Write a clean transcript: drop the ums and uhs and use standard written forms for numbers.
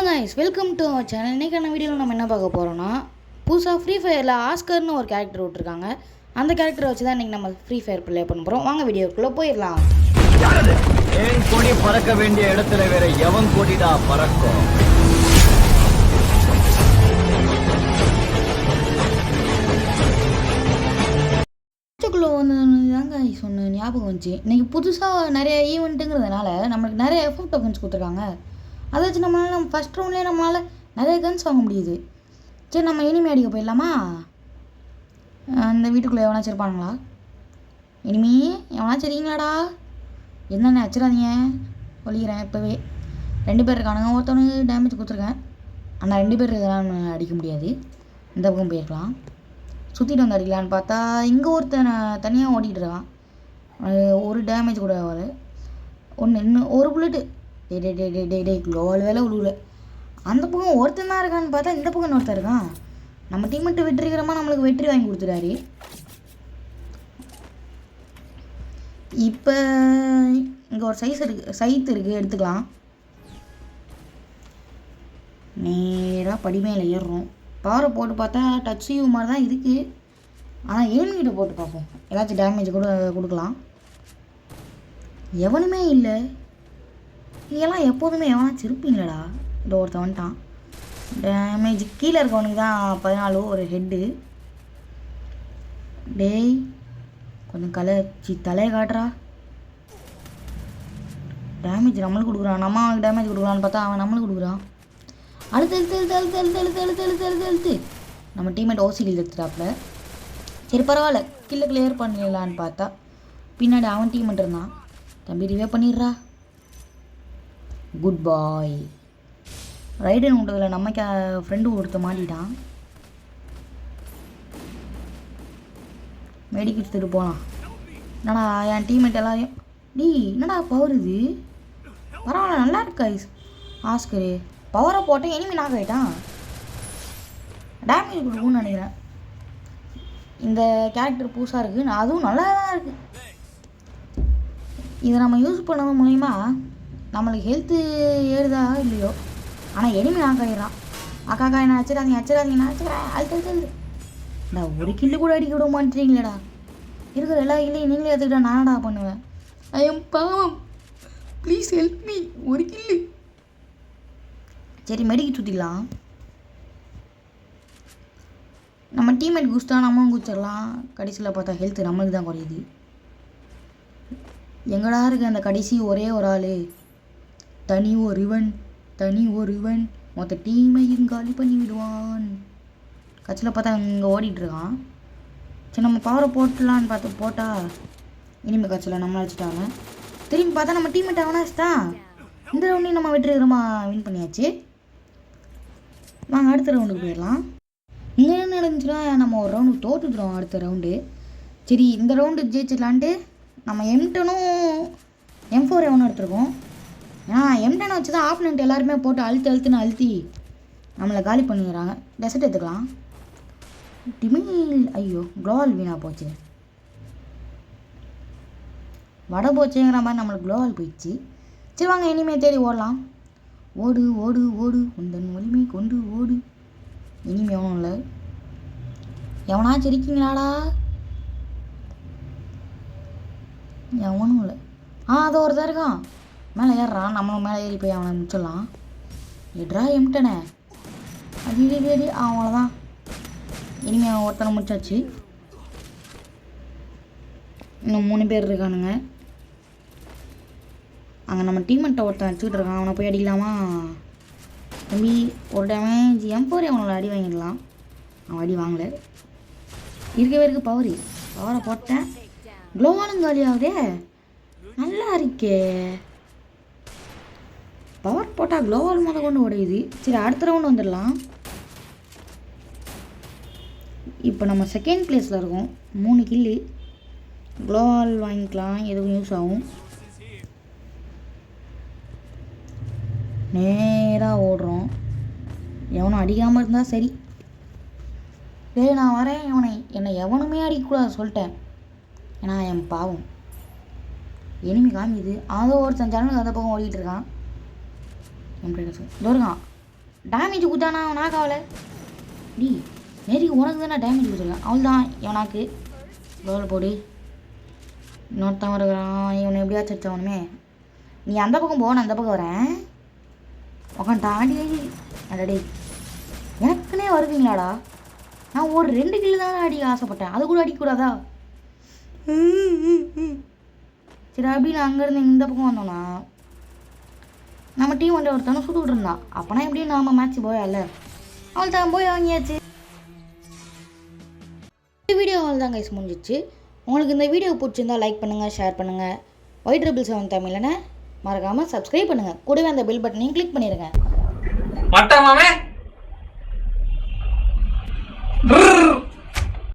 Hello guys, welcome to our channel. இன்றைக்கான வீடியோவில் நம்ம என்ன பார்க்க போகிறோம்னா, புதுசாக ஃப்ரீ ஃபயரில் ஆஸ்கர்னு ஒரு கேரக்டர் விட்டுருக்காங்க. அந்த கேரக்டரை வச்சு தான் இன்றைக்கி நம்ம ஃப்ரீ ஃபயர் ப்ளே பண்ண போகிறோம். வாங்க வீடியோக்குள்ளே போயிடலாம். ஏன் கொடி பறக்க வேண்டிய இடத்துல வேற எவன் கொடிடா பறக்கும்? தாங்க சொன்ன ஞாபகம் வந்துச்சு. இன்றைக்கி புதுசாக நிறைய ஈவெண்ட்டுங்கிறதுனால நம்மளுக்கு நிறைய எஃபெக்ட் டோக்கன்ஸ் கொடுத்துருக்காங்க. அதை வச்சு நம்மளால் ஃபஸ்ட் ரவுண்ட்லேயே நம்மளால் நிறைய கன்ஸ் வாங்க முடியுது. சரி, நம்ம இனிமே அடிக்க போயிடலாமா? அந்த வீட்டுக்குள்ளே எவனாச்சும் இருப்பானுங்களா? இனிமே எவனாச்சும் இருக்கீங்களாடா? என்னென்ன வச்சிடாதீங்க, சொல்லிக்கிறேன் இப்போவே. 2 பேர் இருக்கானுங்க. ஒருத்தவனுக்கு டேமேஜ் கொடுத்துருக்கேன். ஆனால் 2 பேர் இதெல்லாம் அடிக்க முடியாது. இந்த பக்கம் போயிருக்கலாம். சுற்றிட்டு வந்து அடிக்கலான்னு பார்த்தா இங்கே ஒருத்தன் தனியாக ஓடிக்கிட்டு இருக்கான். ஒரு டேமேஜ் கூட ஆகாது. இன்னும் ஒரு புல்லட்டு டே க்ளோவல் வேலை உழுவுல. அந்த பக்கம் ஒருத்தன் தான் இருக்கான்னு பார்த்தா இந்த பக்கம் ஒருத்தர் இருக்கான். நம்ம டீம் மட்டும் வெற்றிக்கிறோமா, நம்மளுக்கு வெற்றி வாங்கி கொடுத்துட்டாரு. இப்போ இங்கே ஒரு சைத்து இருக்குது, எடுத்துக்கலாம். நேராக படிமையில் ஏறுறோம். பவரை போட்டு பார்த்தா டச் யூ மாதிரி தான் இருக்குது. ஆனால் ஏன்கிட்ட போட்டு பார்ப்போம், ஏதாச்சும் டேமேஜ் கூட கொடுக்கலாம். எவனுமே இல்லை. நீங்கள்லாம் எப்போதுமே எவனாச்சும் இருப்பீங்களடா. இந்த ஒருத்தன் வந்துட்டான். டேமேஜ் கீழே இருக்கவனுக்கு தான் 14 ஒரு ஹெட்டு. டேய் கொஞ்சம் தலையை காட்டுறா. டேமேஜ் நம்மளுக்கு கொடுக்குறான். நம்ம அவனுக்கு டேமேஜ் கொடுக்குறான்னு பார்த்தா அவன் நம்மளுக்கு கொடுக்குறான். அழுத்து நம்ம டீம்மேட் ஓசியில் எடுத்துட்டாப்புல. சரி பரவாயில்ல, கில்லை கிளியர் பண்ணிடலான்னு பார்த்தா பின்னாடி அவன் டீம்மேட் இருந்தான். தம்பி ரிவே பண்ணிடுறா. குட் பாய். ரைடன் விட்டதில் நம்ம ஃப்ரெண்டு ஒருத்த மாட்டிட்டான். மெடிக்கல் எடுத்துகிட்டு போகலாம். என்னடா என் டீம்மேட் எல்லாரையும் என்னடா பவர் இது? பரவாயில்ல, நல்லா இருக்கா ஆஸ்கரு. பவரை போட்டேன், எனிமி நாக் ஆகிட்டான். டேமேஜ் கொடுக்கும்னு நினைக்கிறேன். இந்த கேரக்டர் புதுசாக இருக்குது, அதுவும் நல்லா தான் இருக்குது. இதை நம்ம யூஸ் பண்ணது மூலிமா நம்மளுக்கு ஹெல்த்து ஏறுதா இல்லையோ, ஆனால் எனிமி நாக் ஆகிடுறான். அக்காக்கா என்ன அச்சிடாதீங்க நான் அச்சுக்கிறேன். அழுத்து நான் ஒரு கில்லு கூட அடிக்க விட மாட்டேறீங்களேடா. இருக்கிற எல்லா கில்லையும் நீங்களே எடுத்துக்கிட்டா நானடா பண்ணுவேன். ஐ எம் பாவம், ப்ளீஸ் ஹெல்ப் மீ. ஒரு கில்லு. சரி மெடிக்கல் சுற்றிக்கலாம். நம்ம டீம்மேட் குஸ்டா நம்மளும் குச்சிடலாம். கடைசியில் பார்த்தா ஹெல்த்து நம்மளுக்கு தான் குறையுது. எங்கடா இருக்கு அந்த கடைசி ஒரே ஒரு ஆள்? தனி ஒருவன் மொத்த டீமையும் காலி பண்ணி விடுவான். கட்சியில் பார்த்தா இங்கே ஓடிட்டுருக்கான். சரி நம்ம பவரை போட்டலான்னு பார்த்து போட்டால் இனிமேல் கட்சியில் நம்மளை வச்சுட்டாங்க. திரும்பி பார்த்தா நம்ம டீம்மேட் அவனாச்சுதான். இந்த ரவுண்டையும் நம்ம வெற்றிகரமா வின் பண்ணியாச்சு. வாங்க அடுத்த ரவுண்டுக்கு போயிடலாம். இங்கே என்ன நடந்துச்சுன்னா நம்ம ஒரு ரவுண்டு தோற்றுடுறோம். அடுத்த ரவுண்டு சரி இந்த ரவுண்டு ஜெயிச்சிடலான்ட்டு நம்ம M10ம் M4 எவனும் எடுத்துருக்கோம். ஏன்னா M10 வச்சு தான் ஆப்னண்ட் எல்லாருமே போட்டு அழுத்தி நம்மளை காலி பண்ணிடுறாங்க. டெசர்ட் எடுத்துக்கலாம். டிமில் ஐயோ க்ளோவால் வீணாக போச்சு. வடை போச்சுங்கிற மாதிரி நம்மளுக்கு க்ளோவால் போயிடுச்சு. சரி வாங்க இனிமேல் தேடி ஓடலாம். ஓடு உந்தன் வலிமை கொண்டு ஓடு. இனிமே எவனும் இல்லை. எவனாச்சும் இருக்கீங்களாடா? எவனும் இல்லை. அது ஒருத்தர் இருக்கான், மேலே ஏறுறான். நம்மளும் மேலே ஏறி போய் அவனை முடிச்சிடலாம். எட்ரா M10 அது அவ்வளோதான். இனிமேல் அவன் ஒருத்தனை முடிச்சாச்சு. இன்னும் 3 பேர் இருக்கானுங்க. அங்கே நம்ம டீம்மேட்டை ஒருத்தன் வச்சுக்கிட்டு இருக்கான். அவனை போய் அடிக்கலாமா? தம்பி ஒரு டேமேஜ் M4 அவனோட அடி வாங்கிடலாம். அவன் அடி வாங்கலை. இருக்கவே பவரை போட்டேன். க்ளோவாலும் காலியாகுதே, நல்லா இருக்கே. பவர் போட்டால் க்ளோவால் முதல் கொண்டு உடையுது. சரி அடுத்த ரவுண்டு வந்துடலாம். இப்போ நம்ம செகண்ட் பிளேஸில் இருக்கோம். 3 கில்லு. க்ளோவால் வாங்கிக்கலாம், எதுவும் யூஸ் ஆகும். நேராக ஓடுறோம். எவனும் அடிக்காமல் இருந்தால் சரி. நான் வரேன். என்னை எவனுமே அடிக்கக்கூடாது சொல்லிட்டேன். ஏன்னா என் பாவம். எனிமி காமிக்குது. அதோ ஒருத்தன் ஜன்னலுக்கு அந்த பக்கம் ஓடிட்டு இருக்கான். இதோ இருக்கான். டேமேஜ் கொடுத்தானா அவனாக்கு அவளை டி நேரிக்கு உனக்கு தானே டேமேஜ் கொடுத்துருக்கேன் அவள் தான் இவனாக்கு லோல் போடு இன்னொருத்தன் வருகிறான் இவனை எப்படியாச்சும் வச்சவனுமே நீ அந்த பக்கம் போ நான் அந்த பக்கம் வரேன் உக்காண்டாண்டி அடடே எனக்குன்னே வருவீங்களாடா நான் ஒரு 2 கிலோ தான் அடிக்க ஆசைப்பட்டேன் அது கூட அடிக்கக்கூடாதா சரி அப்படி நான் அங்கேருந்து இந்த பக்கம் வந்தோன்னா நம்ம டீம் வந்து ஒருத்தவனை சுட்டுக்கிட்டு இருந்தான் அப்போனா எப்படியும் நாம் மேட்ச் போயால அவள் தான் போய் வாங்கியாச்சு வீடியோ அவள் தான் கைஸ் முடிஞ்சிச்சு உங்களுக்கு இந்த வீடியோ பிடிச்சிருந்தா லைக் பண்ணுங்கள் ஷேர் பண்ணுங்கள் Y777 தமிழ்னா மறக்காமல் சப்ஸ்கிரைப் பண்ணுங்கள் கூடவே அந்த பெல் பட்டனையும் கிளிக் பண்ணிடுங்க மட்டமாமே